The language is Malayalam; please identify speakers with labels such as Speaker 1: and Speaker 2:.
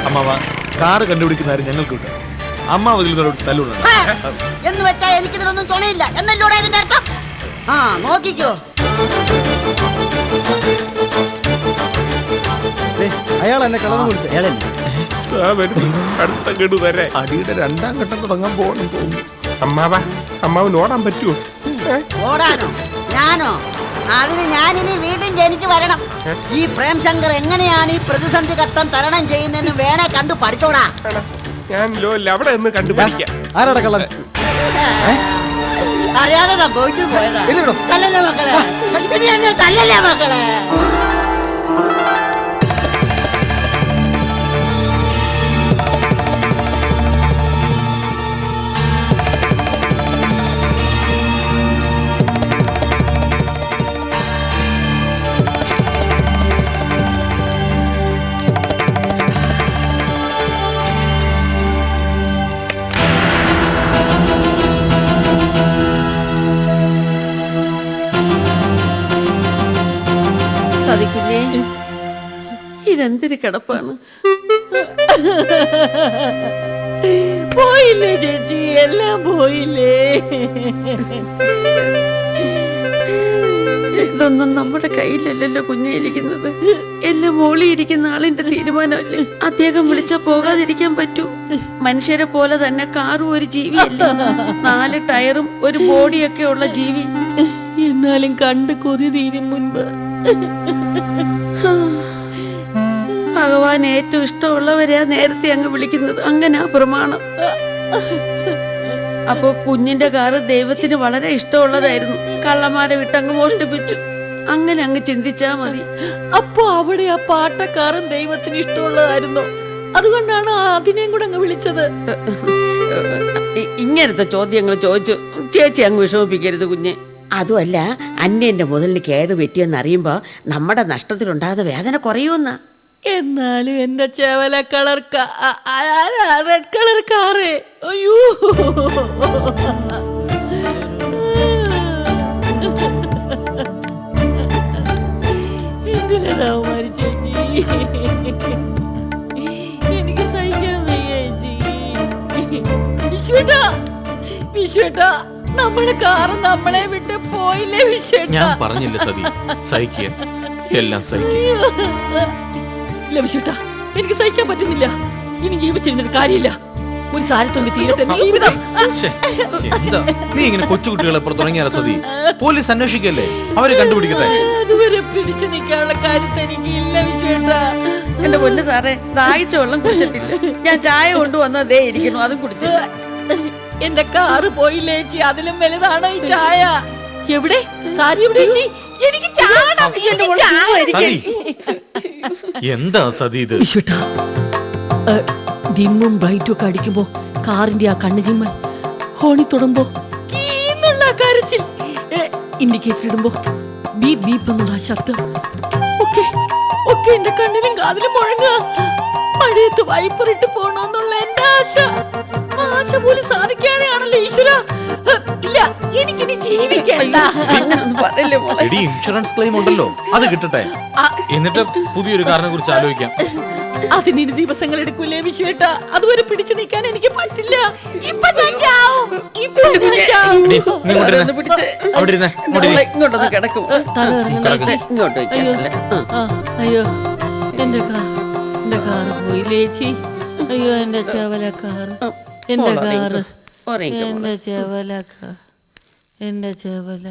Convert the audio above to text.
Speaker 1: അമ്മാവ കാറ് കണ്ടുപിടിക്കുന്ന ഞങ്ങൾക്ക് കിട്ടും. അമ്മാവ് ഇതിൽ തല്ലുണ്ട്
Speaker 2: എന്ന് വെച്ചാ എനിക്കിതിനൊന്നും തുണയില്ല എന്നല്ലോടെ ഇതിന്റെ അർത്ഥം. ആ നോക്കിക്കോ,
Speaker 3: അയാൾ എന്നെ കളന്ന് വിളിച്ചു.
Speaker 1: അടുത്ത ഗഡു വരെ അടിയുടെ രണ്ടാം ഘട്ടം തുടങ്ങാൻ പോകണം തോന്നുന്നു.
Speaker 4: അമ്മാവന് ഓടാൻ പറ്റുമോ?
Speaker 2: ഓടാനോ? ഞാനോ? അതിന് ഞാനിനി വീണ്ടും ജനിച്ചു വരണം. ഈ പ്രേംശങ്കർ എങ്ങനെയാണ് ഈ പ്രതിസന്ധി ഘട്ടം തരണം ചെയ്യുന്നതെന്ന് വേണേ കണ്ടു പഠിച്ചോടാ.
Speaker 4: ഞാൻ അവിടെ നിന്ന് കണ്ടുപിടിക്കാം.
Speaker 3: ആരാടാ കള്ളൻ?
Speaker 2: അറിയാതെ സംഭവിച്ചു പോയതാ. തല്ലല്ലേ മക്കളെ, ഇനി എന്നെ തല്ലല്ലേ മക്കളെ.
Speaker 5: സാധിക്കില്ലേ? ഇതെന്തൊരു കിടപ്പാണ്. പോയില്ലേ ചേച്ചി, എല്ലാം പോയില്ലേ. ഇതൊന്നും നമ്മുടെ കയ്യിലല്ലല്ലോ കുഞ്ഞിരിക്കുന്നത്. എല്ലാം മോളിയിരിക്കുന്ന ആളിന്റെ തീരുമാനമല്ലേ. അദ്ദേഹം വിളിച്ചാ പോകാതിരിക്കാൻ പറ്റൂ? മനുഷ്യരെ പോലെ തന്നെ കാറും ഒരു ജീവിയല്ലേ. 4 ടയറും ഒരു ബോഡിയൊക്കെ ഉള്ള ജീവി. എന്നാലും കണ്ട് കൊതി തീരും മുൻപ്. ഭഗവാൻ ഏറ്റവും ഇഷ്ടമുള്ളവരെയാ നേരത്തെ അങ്ങ് വിളിക്കുന്നത്. അങ്ങനെ പ്രമാണം. അപ്പൊ കുഞ്ഞിന്റെ കാറ് ദൈവത്തിന് വളരെ ഇഷ്ടമുള്ളതായിരുന്നു. കള്ളന്മാരെ വിട്ടങ്ങ് മോഷ്ടിപ്പിച്ചു. അങ്ങനെ അങ്ങ് ചിന്തിച്ചാ മതി. അപ്പൊ അവിടെ ആ പാട്ടക്കാരൻ ദൈവത്തിന് ഇഷ്ടമുള്ളതായിരുന്നു. അതുകൊണ്ടാണ് അതിനെയും കൂടെ അങ്ങ് വിളിച്ചത്. ഇങ്ങനത്തെ ചോദ്യങ്ങൾ ചോദിച്ചു ചേച്ചി അങ്ങ് വിഷമിപ്പിക്കരുത് കുഞ്ഞെ. അതുമല്ല, അന്യന്റെ മുതലിന് കേട് പറ്റിയെന്നറിയുമ്പോ നമ്മുടെ നഷ്ടത്തിലുണ്ടാകുന്ന വേദന കുറയുമെന്ന. എന്നാലും എന്റെ ചേവല കളർ റെഡ് കളർ കാറ്, അയ്യോ എന്തിനാ ചേച്ചി, എനിക്ക് സഹിക്കാൻ വയ്യ ചേച്ചി. വിശ്വേട്ടാ, വിശ്വേട്ടാ, നമ്മുടെ കാറ് നമ്മളെ വിട്ട് പോയില്ലേ വിശ്വേട്ടാ?
Speaker 1: ഞാൻ പറഞ്ഞില്ല സതി, സഹിക്കുക, എല്ലാം സഹിക്കുക.
Speaker 5: ഇല്ല വിശ്വേട്ടാ, എനിക്ക് സഹിക്കാൻ പറ്റുന്നില്ല. ഇനി ജീവിച്ചിരുന്നിട്ട് കാര്യമില്ല. ഒരു സാരത്തൊന്ന് തീരട്ടെ ജീവിതം.
Speaker 1: എന്താ നീ ഇങ്ങനെ കൊച്ചുകുട്ടികളെ തുടങ്ങിയാലോ സതി? പോലീസ് അന്വേഷിക്കല്ലേ, അവരെ കണ്ടുപിടിക്കട്ടെ.
Speaker 5: അതുവരെ പിടിച്ചു നിൽക്കാനുള്ള കാര്യത്തെ എനിക്ക് ഇല്ല വിശ്വേട്ടാ. എന്റെ പൊന്ന് സാറേ, ദാഹിച്ച വെള്ളം കുടിച്ചിട്ടില്ല. ഞാൻ ചായ കൊണ്ടുവന്നതേ ഇരിക്കുന്നു, അതും കുടിച്ചില്ല. എന്റെ കാറ് പോയില്ലേ ചേച്ചി, അതിലും വലുതാണോ ഈ ചായ? എവിടെ സാരി, എവിടെ ചേച്ചി? എനിക്ക്
Speaker 1: എന്താ സതി ഇത്?
Speaker 5: ഡിമ്മും ബ്രൈറ്റും ഒക്കെ അടിക്കുമ്പോ കാറിന്റെ ആ കണ്ണു ചിമ്മൽ, ഹോണി തൊടുമ്പോ കരച്ചിൽ, ഇൻഡിക്കേറ്റർ ഇടുമ്പോ ബീപ് ബീപ് എന്നുള്ള ശബ്ദം ഒക്കെ ഒക്കെ എന്റെ കണ്ണിലും കാതിലും മുഴങ്ങുക. മഴയത്ത് വൈപ്പറിട്ട് പോണോന്നുള്ള എന്റെ ആശ, ആശ പോലും സാധിക്കാതെയാണല്ലോ ഈശ്വര. ഇല്ല, എനിക്കിനി ജീവിക്കണ്ട.
Speaker 1: ഇൻഷുറൻസ് ക്ലെയിം ഉണ്ടല്ലോ, അത് കിട്ടട്ടെ. എന്നിട്ട് പുതിയൊരു കാറിനെ കുറിച്ച് ആലോചിക്കാം.
Speaker 5: അതിന് ദിവസങ്ങൾ എടുക്കൂലേ വിശ്വേട്ടാ? അതുവരെ പിടിച്ചു നിൽക്കാൻ എനിക്ക് പറ്റില്ല. ഇപ്പൊ ഞാൻ ചാവും. ഇങ്ങോട്ടൊന്ന് കിടക്കും. അയ്യോ, എന്റെ കാറ് പോയില്ലേ ചേച്ചി? അയ്യോ, എന്റെ ചവല കാറ്, എന്റെ കാറ്, എന്റെ ചവല കാർ, എന്റെ ചവല.